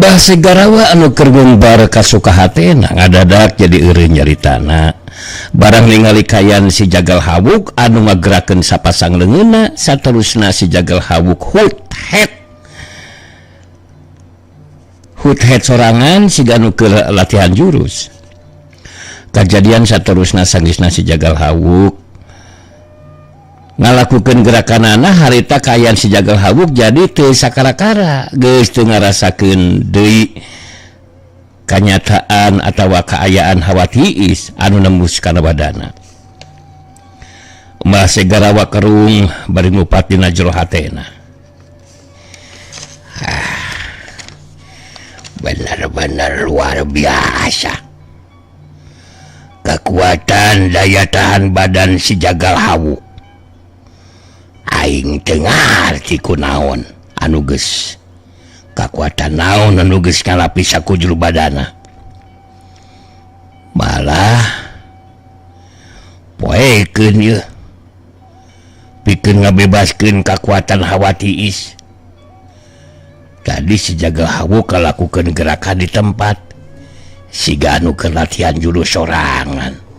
Mbah Segarawa anu keur ngumbar ka Sukahatena ngadadak jadi eureun nyaritana barang ningali kayan si Jagal Hawuk anu ngagerakeun sapasang leungeunna saterusna si Jagal Hawuk hut head sorangan siga anu keur latihan jurus. Kajadian saterusna sanggeusna si Jagal Hawuk ngalakukeun gerakanana harita kayan si Jagal Hawuk jadi teu sakara-kara geus teu ngarasakeun deui kanyataan atawa kaayaan hawa tiis anu nembus kana badana. Mbah Segarawa kerung bari ngupat dina jero hatena. Benar-benar luar biasa kekuatan daya tahan badan si Jagal Hawuk. Aing teu ngarti kunaon anu geus kakuatan naon anu geus kalapis ku juru badana. Malah poekeun ieu pikeun ngabebaskeun kakuatan hawa tiis. Tadi si Jagal Hawuk kalakukeun gerakan di tempat siga anu keur latihan jurus sorangan.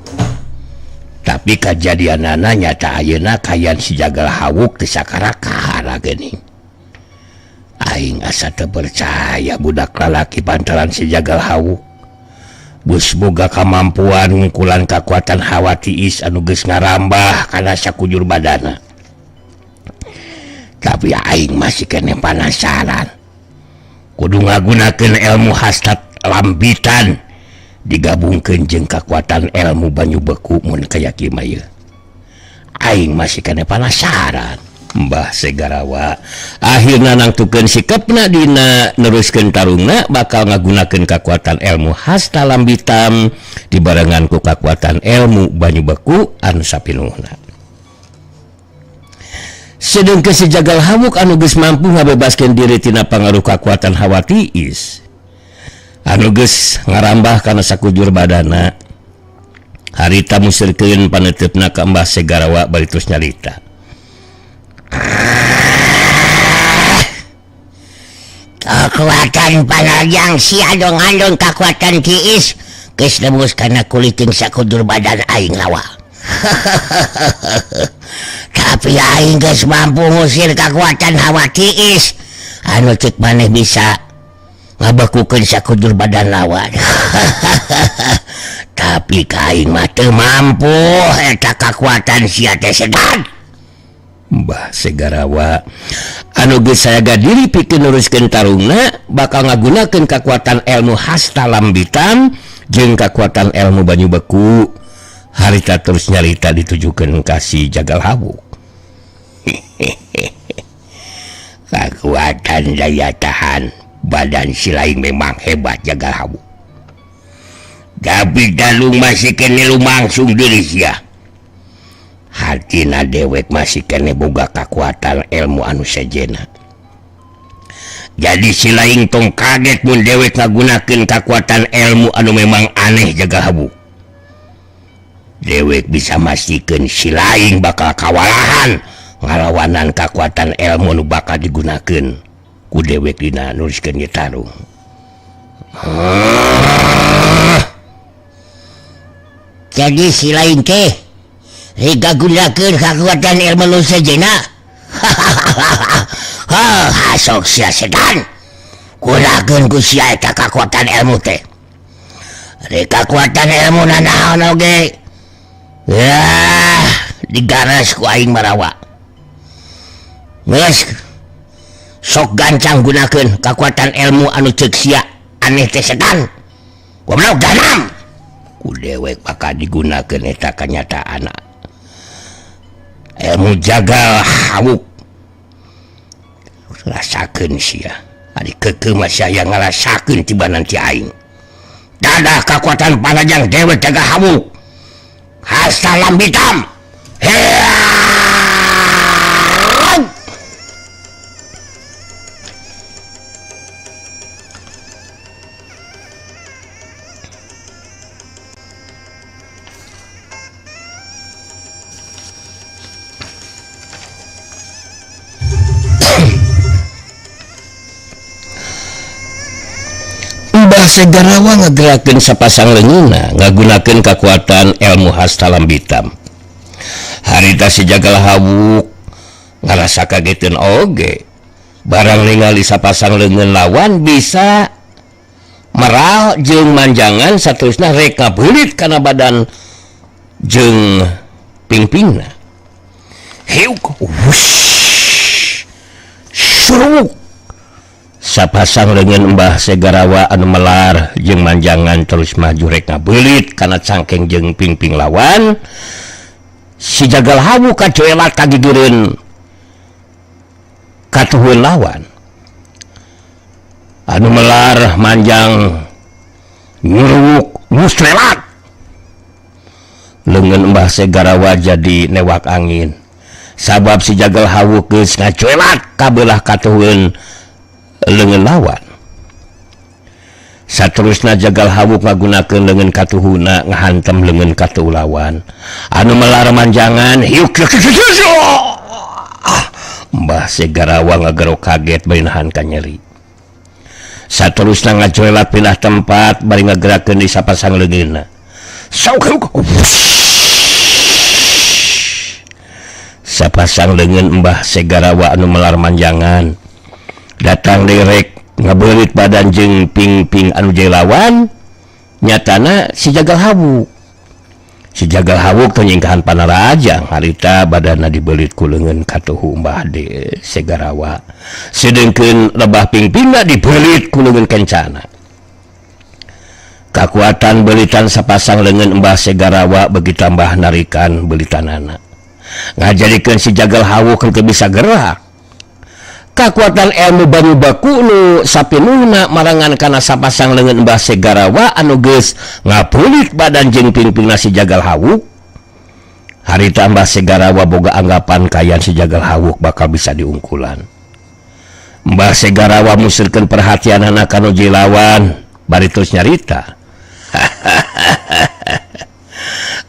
Tapi kajadianana nyata ayeuna kayan si Jagal Hawuk teu sakara-kara geuning. Aing asa teu percaya budak lalaki pantaran si Jagal Hawuk geus boga kamampuan ngungkulan kakuatan hawa tiis anu geus ngarambah kana sakujur badana. Tapi aing masih kene penasaran. Kudu ngagunakeun ilmu hastat lambitan digabungkeun jeung kakuatan ilmu banyu beku mun kaya kieu mah ieu. Aing masih kene penasaran. Mbah Segarawa akhirna nangtukeun sikepna dina neruskeun tarungna bakal ngagunakeun kakuatan ilmu hasta lambitan dibarengan ku kakuatan ilmu banyu beku anu sapinuhna. Sedengkeun si Jagal Hawuk anu geus mampu ngabebaskeun diri tina pangaruh kakuatan hawa tiis anu geus ngarambah kana sakujur badana, harita musirkeun paneutupna ka Mbah Segarawa bari tos nyarita. Kekuatan panajang si adong-adong kakuatan tiis geus nembus kana kuliting sakujur badan aing lawa. Tapi aing geus mampu ngusir kakuatan hawa tiis anu ceuk maneh bisa ngabekukeun sakujur badan lawan. Tapi kaing mah teu mampu eta kakuatan sia teh sedan. Mbah Segarawa anu geus sayaga diri pikeun neruskeun tarungna bakal ngagunakeun kakuatan ilmu hasta lambitan jeung kakuatan ilmu banyu beku. Harita terus nyarita ditujukeun ka si Jagal Hawuk. Kekuatan daya tahan badan si lain memang hebat Jagal Hawuk. Tapi dalung masih kene lumangsung diri sia. Hatina dewek masih kene boga kakuatan ilmu anu sejena. Jadi si lain tong kaget mun dewek ngagunakeun kakuatan ilmu anu memang aneh Jagal Hawuk. Dewek bisa masikeun si lain bakal kawalahan ngalawanan kakuatan ilmu anu bakal digunakeun ku dewek dina nuruskeun ieu tarung. Jadi si lain teh rega gunakeun kakuatan ilmu nu sejenna. Hasok sia sedan. Gunakeun ku sia eta kakuatan ilmu teh. Rek kakuatan ilmu naon oge. Ya, digaras ku aing marawa. Geus sok gancang gunakeun kakuatan ilmu anu ceuk sia aneh teh sedan. Goblok ganam. Ku dewek bakal digunakeun eta kanyataan ilmu Jagal Hawuk. Rasakeun sia. Ari keukeu mah saya ngarasakeun tibanan ti aing. Dadah kakuatan panajang dewek Jagal Hawuk. Hasta lambitam. Mbah Segarawa ngagerakeun sapasang leungeunna ngagunakeun kekuatan ilmu khas talam hitam. Harita si Jagal Hawuk ngarasa kageteun oge barang ningali sapasang leungeun lawan bisa meral jeung manjangan saterusna rek ngabeulit kana badan jeung pingpingna. Heuk wush suruk sapasang leungeun Mbah Segarawa anu melar jeung manjangan terus maju rek ngabeulit kana cangkeng jeung pingping lawan. Si Jagal Hawuk kacoelat kagigireun katuhun lawan anu melar manjang nyuruk muslelat leungeun Mbah Segarawa jadi newak angin sabab si Jagal Hawuk geus ngacoelat ka beulah katuhun leungeun lawan. Saterusna Jagal Hawuk ngagunakeun leungeun katuhuna ngahantem leungeun katuh lawan anu melar manjangan hiuk. Mbah Segarawa ngagero kaget bari nahan ka nyeri. Saterusna ngacoelat pindah tempat bari ngagerakeun di sapasang leungeunna. Sapasang leungeun Mbah Segarawa anu melar manjangan datang direk ngabeulit badan jeung pingping anu jai lawan. Nyatana si Jagal Hawuk. Si Jagal Hawuk teu nyingkahan panarajang harita badanna dibeulit ku leungeun katuhu Mbah Segarawa. Sedengkeun lebah pingpingna dibeulit ku leungeun kencana. Kakuatan beuritan sapasang leungeun Mbah Segarawa beuki tambah narikan beuritanana. Ngajadikeun si Jagal Hawuk teu bisa gerak. Kakuatan ilmu banyu baku nu sapinuhna marangan kana sapasang leungeun Mbah Segarawa anu geus ngabeulit badan jeung pingpingna si Jagal Hawuk. Harita Mbah Segarawa boga anggapan kayan si Jagal Hawuk bakal bisa diungkulan. Mbah Segarawa musirkeun perhatianna kana jai lawan bari terus nyarita.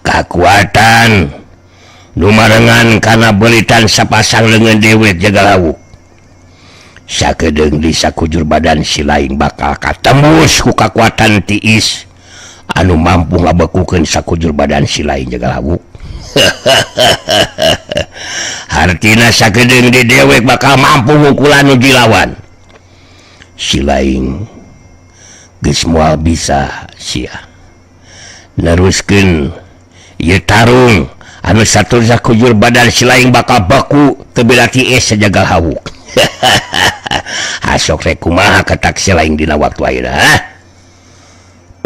Kakuatan nu marangan kana beuritan sapasang leungeun dewek Jagal Hawuk sakedeung di sakujur badan si laing bakal katembus ku kakuatan tiis anu mampu ngabekukeun sakujur badan si laing Jagal Hawuk. Hartina sakedeung di dewek bakal mampu ngukulan nu dilawan. Si laing geus moal bisa sia neruskeun ieu tarung anu satur sakujur badan si laing bakal baku teu beda tiis Jagal Hawuk. Hasok rek kumaha ketak si laing dina waktu ayeuna.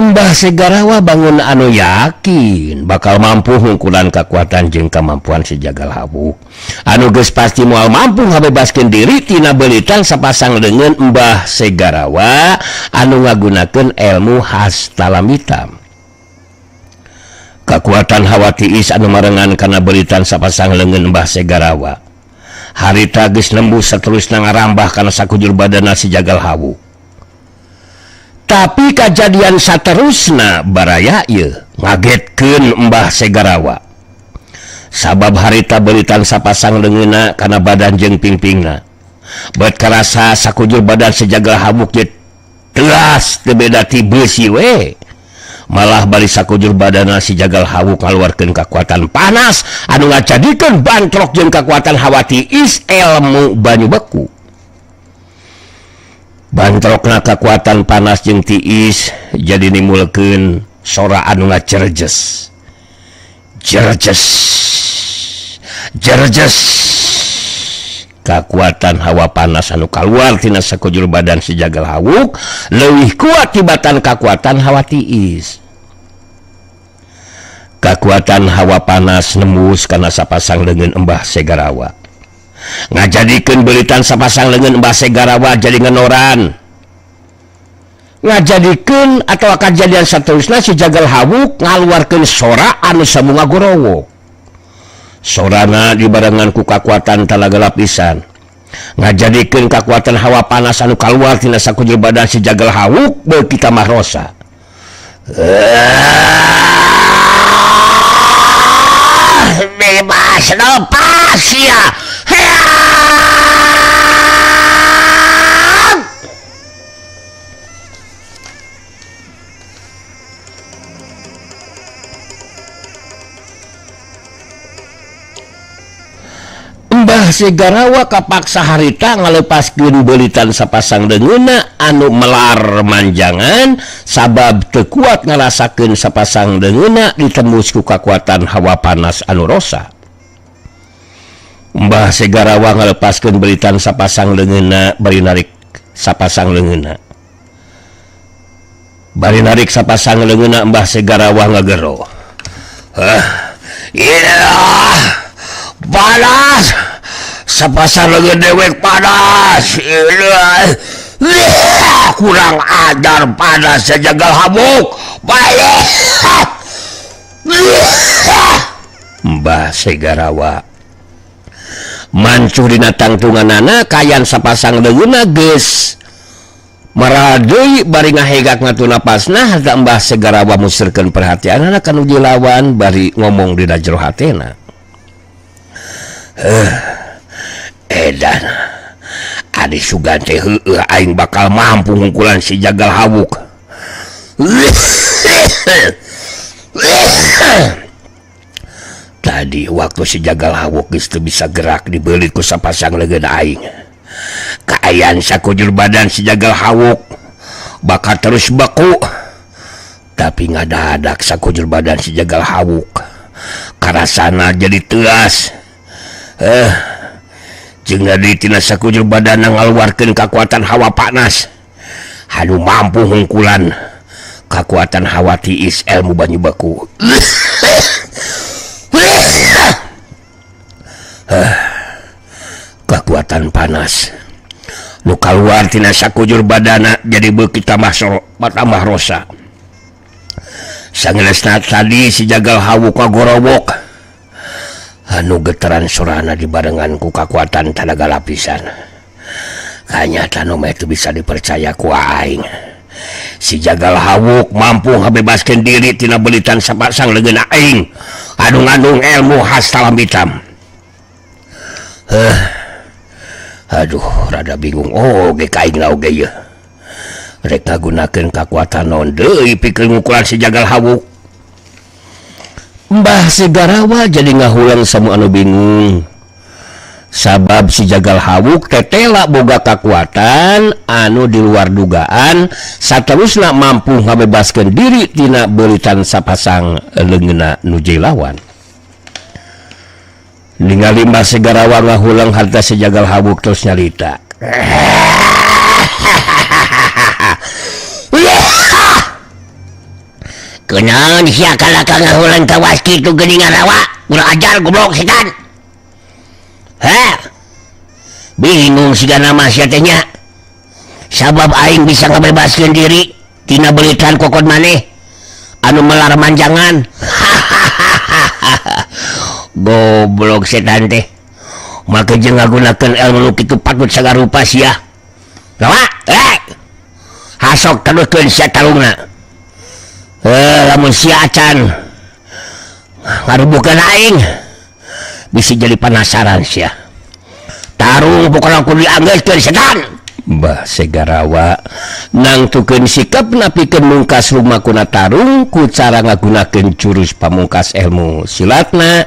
Mbah Segarawa bangun anu yakin bakal mampu ngungkulan kekuatan jeung kemampuan si Jagal Hawuk anu geus pasti moal mampu ngabebaskeun diri tina beuritan sapasang leungeun Mbah Segarawa anu ngagunakeun ilmu khas talam hitam. Kekuatan hawa tiis anu marengan kana beuritan sapasang leungeun Mbah Segarawa harita geus nembus saterusna ngarambah kana sakujur badanna si Jagal Hawuk. Tapi kejadian saterusna baraya ieu ngagetkeun Mbah Segarawa. Sabab harita beuritan sapasang leungeunna kana badan jeung pingpingna. Beut karasa sakujur badan si Jagal Hawuk ge telas teu beda ti beusi we. Malah bari sakujur badanna si Jagal Hawuk ngaluarkeun kekuatan panas anu ngajadikeun bantrok jeung kekuatan hawa tiis ilmu banyu beku. Bantrokna kekuatan panas jeung tiis jadi nimulkeun sora anu ngacerjes. Jerjes. Jerjes. Kekuatan hawa panas anu kaluar tina sakujur badan si Jagal Hawuk leuwih kuat tibatan kekuatan hawa tiis. Kekuatan hawa panas nembus kana sapasang leungeun Mbah Segarawa. Ngajadikeun beuritan sapasang leungeun Mbah Segarawa jadi ngenoran. Ngajadikeun atawa kajadian saterusna si Jagal Hawuk ngaluarkeun sora anu samunga gorowo. Sorana dibarengan ku kekuatan talaga lapisan. Ngajadikeun kekuatan hawa panas anu kaluar tina sakujur badan si Jagal Hawuk beuki tamah rosa. Bebas lepas ya. Mbah Segarawa kapaksa harita ngalepaskeun beuritan sapasang leungeunna anu melar manjangan sabab teu kuat ngarasakeun sapasang leungeunna ditembus ku kakuatan hawa panas anu rosa. Mbah Segarawa ngalepaskeun beuritan sapasang leungeunna bari narik sapasang leungeunna. Bari narik sapasang leungeunna Mbah Segarawa ngagero. Inilah panas sapasang leungeun dewek panas. Kurang ajar panas sejagal habuk. Balik. Mbah Segarawa mancur dina tangtunganana kayan sapasang leungeunna geus marah deui bari ngahegak ngatu napasna harta Mbah Segarawa musirkeun perhatianna ka nuju lawan bari ngomong dina jero hatena. Edan adi sugan teh heueuh aing bakal mampu ngungkulan si jagal hawuk. Tadi waktu si jagal hawuk geus teu bisa gerak dibeulit ku sapasang leungeun aing. Kaayaan sakujur badan si jagal hawuk bakal terus beku. Tapi ngadadak sakujur badan si jagal hawuk karasana jadi teas. Jeung tina sakujur badan ngaluarkeun kakuatan hawa panas anu mampu hungkulan kakuatan hawa tiis ilmu banyu beku. Kekuatan panas nu kaluar tina sakujur badana jadi beuki tambah rosa. Sangeulesna tadi si jagal hawuk kagorobok anu getaran surana dibarengan ku kakuatan tanaga lapisan. Kanyata nu mah teu bisa dipercaya ku aing. Si jagal hawuk mampu ngabebaskeun diri tina beulitan sapasang leungeun aing anu ngandung ilmu khas talam hitam. Aduh, rada bingung oge ka aing oge ieu. Rek ngagunakeun kakuatan naon deui pikeun ngukulan si jagal hawuk. Mbah Segarawa jadi ngahulang samu anu bingung. Sabab si jagal hawuk tetela boga kakuatan anu di luar dugaan saterusna mampu ngabebaskeun diri tina beuritan sapasang leungeunna nuju lawan. Ningali Mbah Segarawa ngahulang harta si jagal hawuk terus nyarita. Kenaon sia kalaka ngahulang kawas kitu geuningan rawa. Kurang ajar goblok setan. Bingung sigana mah sia teh nya. Sabab aing bisa ngabebaskeun diri tina beuritan kokod maneh anu melar manjangan. Goblok setan teh. Maka jeung ngagunakeun ilmu nu kitu patut sagarupa sia. Rawa, hasok teruskeun sia talungna. Lamun sia acan ngarubukeun aing bisa jadi penasaran sia. Tarung pokona kudu dianggeuskeun setan. Mbah Segarawa nangtukeun sikapna pikeun mungkas lumakuna tarung ku cara ngagunakeun jurus pamungkas ilmu silatna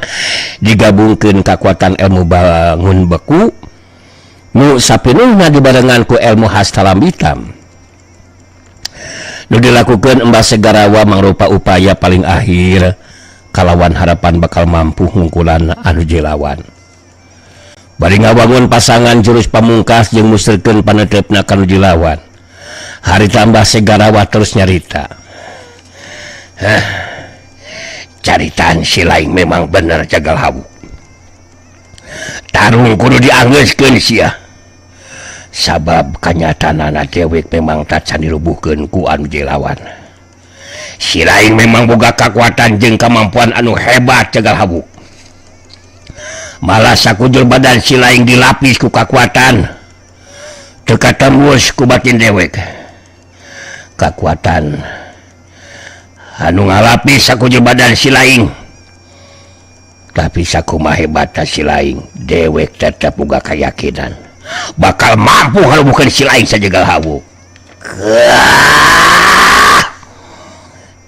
digabungkeun kakuatan ilmu bangun beku nu sapinuhna dibarengan ku ilmu khas talam hitam. Nu dilakukeun Mbah Segarawa mangrupa upaya paling akhir kalawan harapan bakal mampu ngungkulan anu jelawan. Bari ngawangun pasangan jurus pamungkas jeung musirkeun paneutepna ka nuju lawan. Harita Mbah Segarawa terus nyarita. Caritaan si laing memang bener jagal hawuk. Tarung kudu dianggeuskeun sia. Sabab kanyatanana dewek memang tak can dirubuhkeun ku anu jelawan. Si laing memang boga kakuatan jeung kemampuan anu hebat jagal hawuk. Malah sakujur badan si laing dilapis ku kakuatan teu katembus ku batin dewek. Kakuatan anu ngalapis sakujur badan si laing. Tapi sakumaha hebatna si laing, dewek tetep boga kayakinan bakal mampu ngalubuhkeun si laing sajagal hawuk.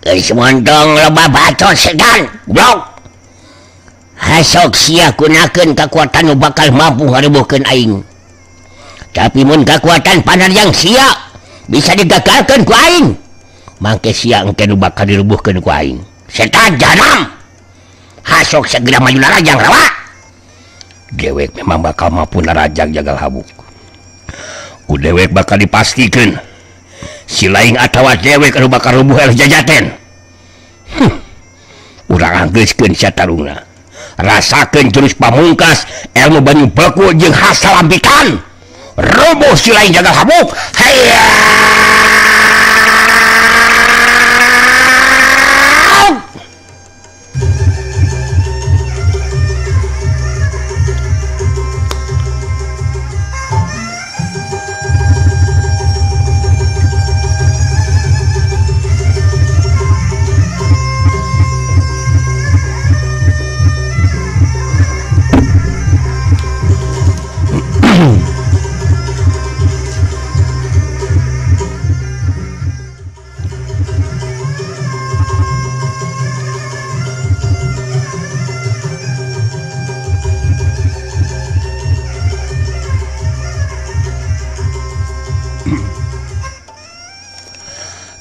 Geus montong loba bacot sedan, goblok. hasok sia gunakeun kekuatan nu bakal mampu ngarubuhkeun aing. Tapi mun kekuatan Panarjang sia bisa digagalkeun ku aing, mangke sia engke nu bakal dirubuhkeun ku aing. Setan jahanam, hasok segera maju narajang rawa. Dewek memang bakal mampu narajang jagal habuk. Ku dewek bakal dipastikeun si laing atawa dewek anu bakal rubuh el jajaten. Urang anggeuskeun sia tarungna. Rasakeun jurus pamungkas ilmu banyu beku jeung hasta lambitan. Rubuh si laing jagal habuk. Hayya!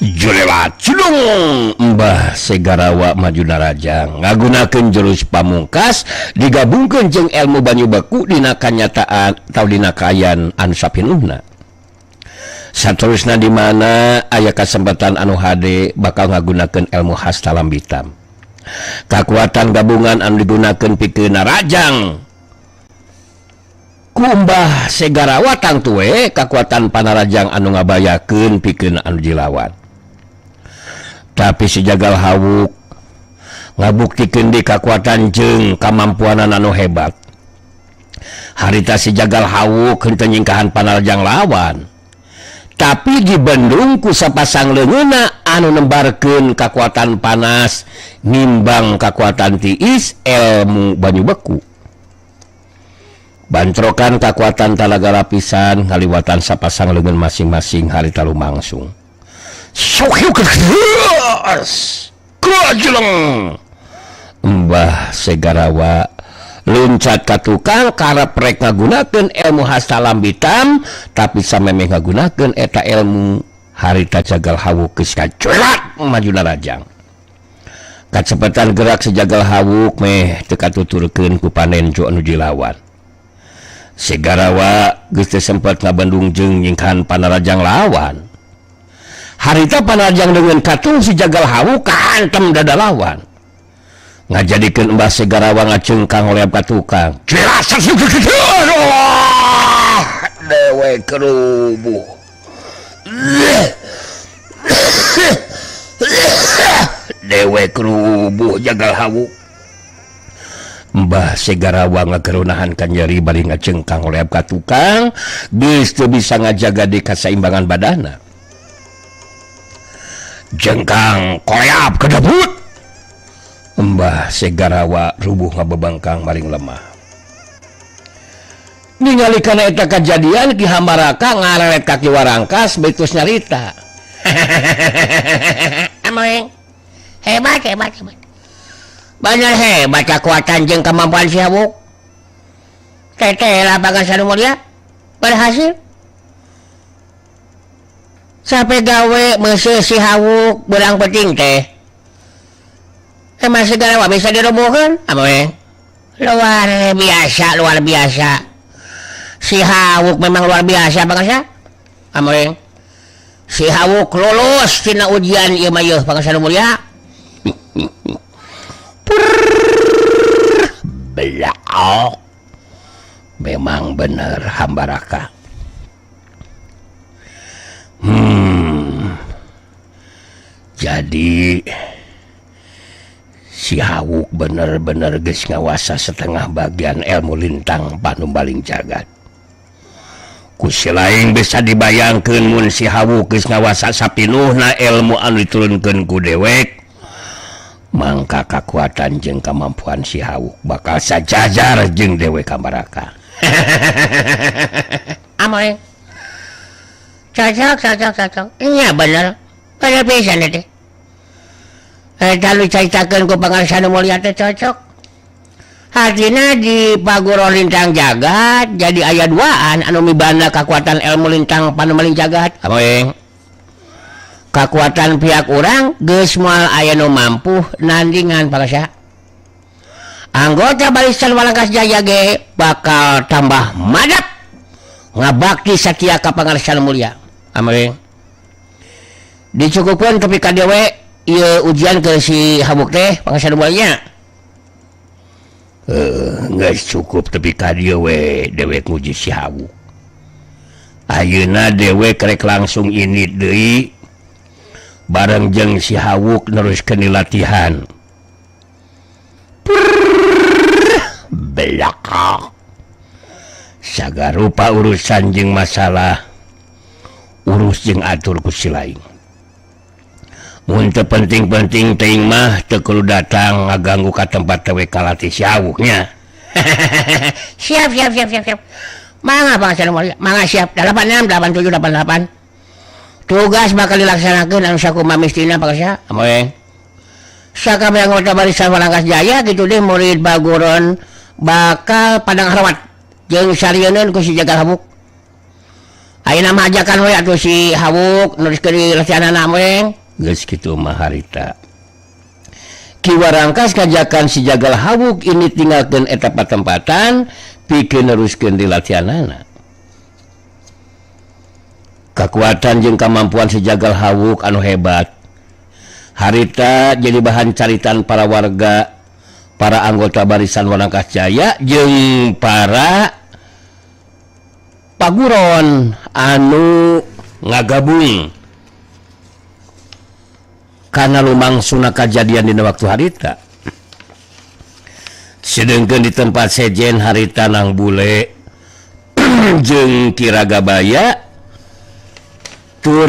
Julewat Julung Mbah Segarawa maju narajang ngagunakeun jurus pamungkas digabungkeun jeung ilmu banyu beku dina kanyataan atau dina kayan anu sapinuhna. Saterusna di mana aya kesempatan anu hade bakal ngagunakeun ilmu hasta lambitam. Kakuatan gabungan anu digunakeun pikeun narajang ku Mbah Segarawa tangtu we kakuatan panarajang anu ngabayakeun pikeun anu dilawan. Tapi si jagal hawuk ngabuktikeun di kakuatan jeung kamampuanan anu hebat. Harita si jagal hawuk henteu nyingkahan panarajang lawan. Tapi dibendung ku sapasang leungeunna anu nembarkeun kakuatan panas nimbang kakuatan tiis ilmu banyu beku. Bantrokan kakuatan talaga lapisan ngaliwatan sapasang leungeun masing-masing harita lumangsung. Sohiu keras kajleng Mbah Segarawa luncat ka tukang karep rek ngagunakeun ilmu hasta lambitam tapi samemeh ngagunakeun eta ilmu harita jagal hawuk geus kaculat maju narajang. Kacepetan gerak sejagal hawuk meh teu katuturkeun ku panenjo anu dilawan. Segarawa geus teu sempet ngabendung jeung nyingkahan panarajang lawan. Harita panarajang dengan katung si jagal hawuk kahantem dada lawan. Ngajadikeun Mbah Segarawa ngacengkang oleh ka tukang. Jelas dewe kerubuh. Dewe kerubuh jagal hawuk. Mbah Segarawa ngagerunahan kan nyeri bari ngacengkang oleh ka tukang, geus teu bisa ngajaga di kasaimbangan badana. Jengkang koyap kedebut Mbah Segarawa rubuh ngabebangkang maring lemah. Ningalikeun eta kajadian Ki Hambaraka ngareret kaki warangkas betus nyarita. Amoeng hebat. Banyak hebat kekuatan jeung kemampuan si Hawuk. Teteh lapangan Sanu Mulia berhasil. Sampai gawe meuseuh si Hawuk beurang penting teh. Emang Segarawa bisa dirobohkeun? Amoe. Luar biasa. Si Hawuk memang luar biasa bangsa. Amoe. Si Hawuk lulus tina ujian ieu mah yeuh bangsa nu mulia. Belau. Memang bener Hambaraka. Jadi si Hawuk bener-bener geus ngawasa setengah bagian ilmu lintang panumbaling jagat. Ku silaing bisa dibayangkeun mun si Hawuk geus ngawasa sapinuhna ilmu anu diturunkeun ku dewek, mangka kakuatan jeung kamampuan si Hawuk bakal sajajar jeung dewek Hambaraka. Amoy. Cocok. Iya bener. Bener pisan teh. Kalau ceritakeun ku Pangarsa nu Mulia teh cocok. Hartina di Paguro Lintang Jagat jadi ayat 2an anu mibanda kekuatan ilmu lintang panumeling jagat amoeng kekuatan pihak orang geus moal aya nu mampu nandingan pakasa anggota barisan Walangkas Jaya ge bakal tambah madap ngabakti satia ka pangarsan mulia amoeng dicukupkeun tapi ka dewe ieu ujian ke si Habuk teh pangarsan mulia nggak cukup tapi kadia we dewek nguji si Habuk ayeuna dewek rek langsung ini deui bareng jeung si Habuk neruskeun latihan belaka sagarupa urusan jeung masalah urus jeung atur ku si lain mun teu penting-penting teuing mah teu kudu datang ngaganggu ka tempat teu kalatih si Habuknya. siap mangga pangarsan mulia mangga siap 86 87 88 tugas bakal dilaksanakeun anu sakumaha mistina pakasa amoeng sakabeh anggota barisan Walangkas Jaya gitu deh murid baguron bakal padang harawat jeung sarieun ku si Jagal Habuk ayeuna mah ajakan we atuh si Habuk neruskeun latihanana amoeng geus kitu mah harita Ki Warangkas kajakan si Jagal Habuk ini tinggalkeun eta patempatan pikeun neruskeun di latihanana kekuatan jeung kemampuan si Jagal Habuk anu hebat harita jadi bahan caritan para warga para anggota barisan Walangkas Jaya jeung para paguron anu ngagabung karena lumangsuna kejadian dina waktu harita sedengkeun di tempat sejen harita nang bule jeung Kiragabaya tur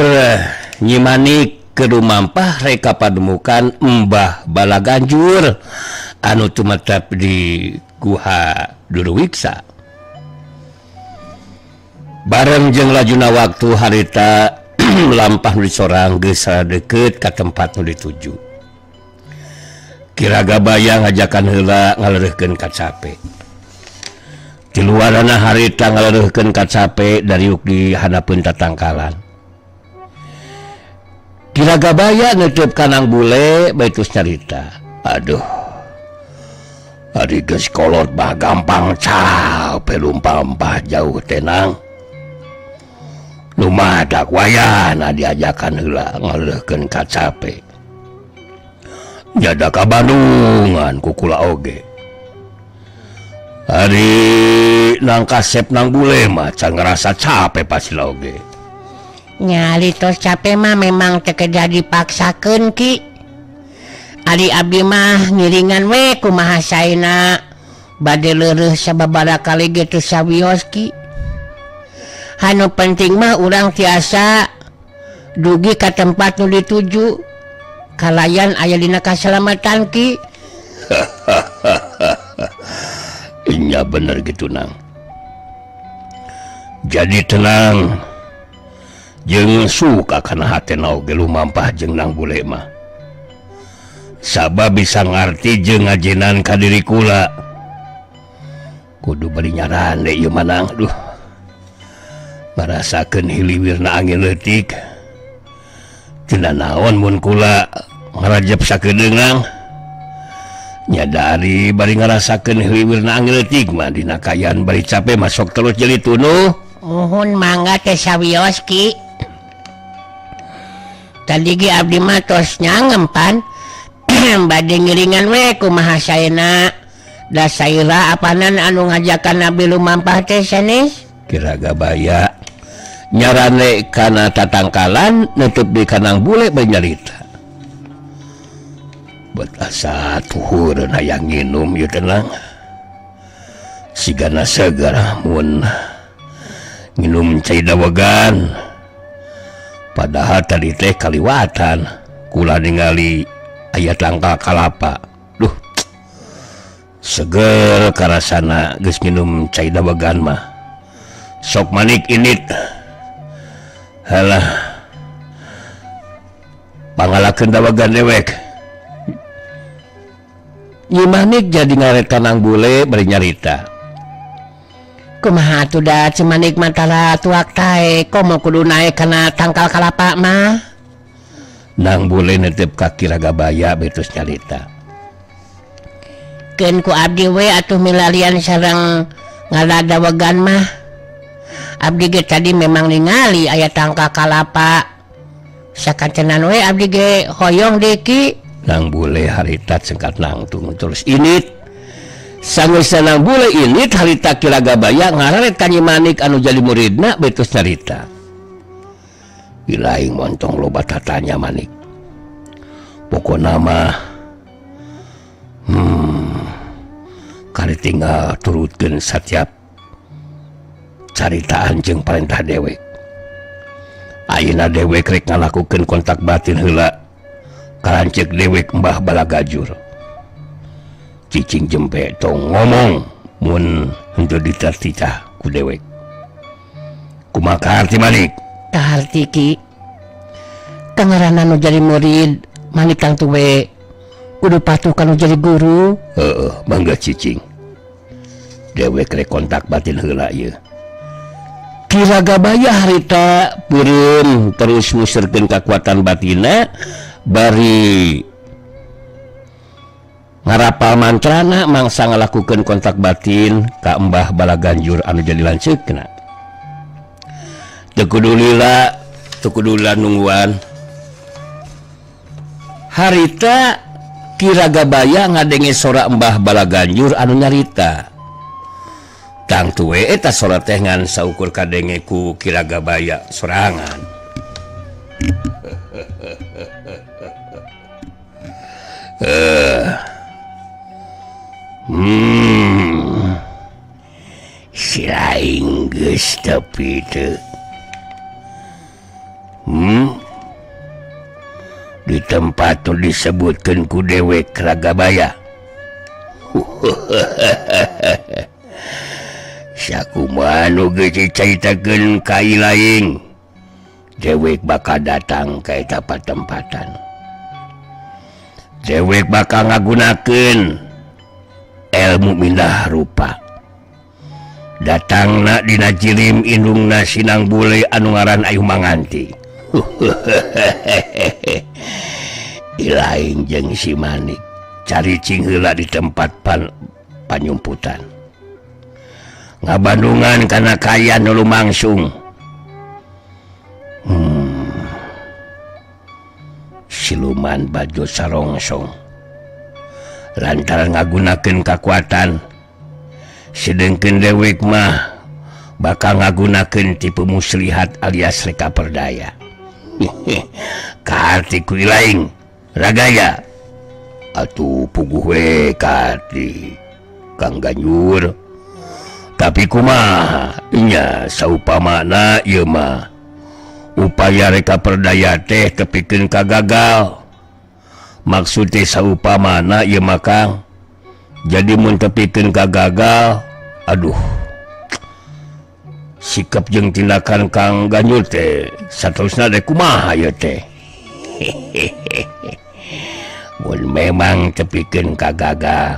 nyimanik kedu mampah reka pademukan Mbah Balaganjur anu tumetep di Guha Duruwiksa bareng jeung lajuna waktu harita lampah nu disorang geus deukeut ka tempat nu dituju Kiragabaya ngajakan heula ngaleureuhkeun kacape di luarana harita ngaleureuhkeun kacape dariuk di hadapeun tatangkalan Kiragabaya neuteub kanang bule baitus nyarita aduh ari geus kolot bah gampang cape lumpah-lumpah jauh tenang lumadak wayana diajakan heula ngaleureuhkeun kacape jada ka Bandungan ku kula oge ari nang kasep nang bule mah can ngerasa capek pasila oge nyali tos capek mah memang teu kedah dipaksakeun Ki ari abdi mah ngiringan we kumaha saena bade leureuh sababaraha kali ge teu sawios Ki anu penting mah urang tiasa dugi ka tempat nu dituju kalayan aya dina kasalamatan Ki nya bener gitu nang jadi tenang jeung suka kana hatena oge lumampah jeung nang bule mah sabab bisa ngarti jeung ngajenan ka diri kula kudu bari nyaran deui ieu manang duh marasakeun hiliwirna angin leutik cenah naon mun kula ngarajep sakedeungang nyadari bari ngarasakeun hiliwirna angin leutik mah dina kayan bari capek masuk terus jadi tunuh muhun mangga teh sawios Ki tadi ge abdi mah tos nyangempan bade ngiringan we kumaha saena da saira apanan anu ngajakan Nabi lumampah teh sanes Kiragabaya nyarane kana tatangkalan nutup di kanang bule banyarita buat asa tuhureun hayang nginum ieu tenang sigana segar mun nginum cai dawegan padahal tadi teh kaliwatan kula ningali aya tangkal kalapa duh seger karasana geus nginum cai dawegan mah sok manik init halah pangalakeun dawegan dewek Nyimanik jadi ngaret kanang bule beri nyarita. Kumaha atuh da Cimanik mantara tuak tae komo kudu naik kana tangkal kalapa mah. Nang bule netep kaki Ragabaya betus nyarita. Keun ku abdi we atuh milalian sareng ngaladawegan mah. Abdi ge tadi memang ningali aya tangkal kalapa. Sakancenan we abdi ge hoyong deki. Nang bule harita sengkat nangtung terus init sangeusna nang bule init harita ki Ragabaya ngararet ka Nyimanik anu jadi muridna betus nyarita. Ilaing montong loba tatanya Manik. Pokona mah kali tinggal turutkeun setiap caritaan jeung parentah dewek. Ayeuna dewek rek ngalakukeun kontak batin heula kalancek dewek Mbah Balagajur. Cicing jempe tong ngomong mun henteu ditertita ku dewek. Kumaha kaharti Manik? Kaharti ki. Kangarana nu jadi murid Manik kang tuwe kudu patuh kanu jadi guru. Heeh, mangga cicing. Dewek rek kontak batin heula ieu. Ki Ragabaya harita peureum terus musirkeun kakuatan batinna bari ngarapal mantrana mangsa ngalakukeun kontak batin ka Mbah Balaganjur anu jadi lanceukna. Teu kudu lila nungguan. Harita Ki Ragabaya ngadenge sora Mbah Balaganjur anu nyarita. Tang tuwe eta sora teh ngan saukur kadenge ku Ki Ragabaya sorangan. Si lain geus tapi teu. Di tempat tu disebutkeun ku dewek Ragabaya. Sakumaha nu geus dicaritakeun ka ilaing. Dewek bakal datang ka eta patempatan. Dewek bakal ngagunakeun ilmu mindah rupa. Datangna dina jirim indungna sinang bule anu ngaran Ayu Manganti. Ilaing jeung si Manik caricing heula di tempat panyumputan. Ngabandungan kana kayan nu lumangsung. Siluman Bajo Sarongsong lantaran ngagunakeun kakuatan, sedengkeun dewek mah bakal ngagunakeun tipe muslihat alias reka perdaya. Kaharti ku ilaing Ragaya atuh puguh we kaharti Kang Ganjur. Tapi kumaha nya saupamana ieu mah upaya reka perdaya teh tepikeun ka gagal. Maksud teh saupamana ieu mah Kang, jadi mun tepikeun ka gagal, aduh sikap jeung tindakan Kang Ganjur teh saterusna teh kumaha ieu teh. Mun memang tepikeun ka gagal,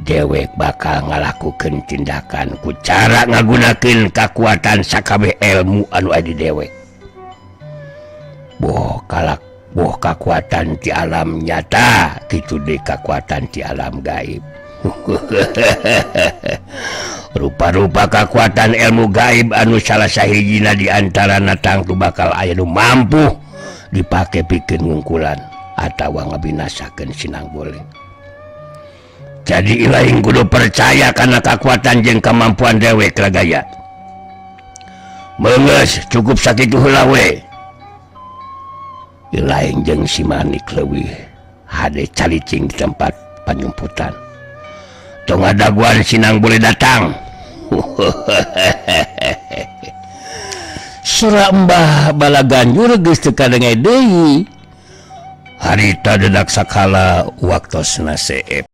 dewek bakal ngalakukeun tindakan ku cara ngagunakeun kakuatan sakabeh ilmu anu aya di dewek. Boh kakuatan ti alam nyata kitu deui kakuatan ti alam gaib. Rupa-rupa kakuatan ilmu gaib anu salah sahijina di antarana tangtu bakal aya nu mampu dipake pikeun ngungkulan atawa ngabinasakeun sinang bule. Jadi ilaing kudu percaya karena kekuatan jeung kemampuan dewek Ragaya. Meungeus cukup sakitu heula we. Ilaing jeung si Manik leuwih hade calicing di tempat panyumputan. Tong adaguan sinang boleh datang. Sora Mbah Balaganjur geus teu kadenge deui. Harita dedak sakala waktosna seep.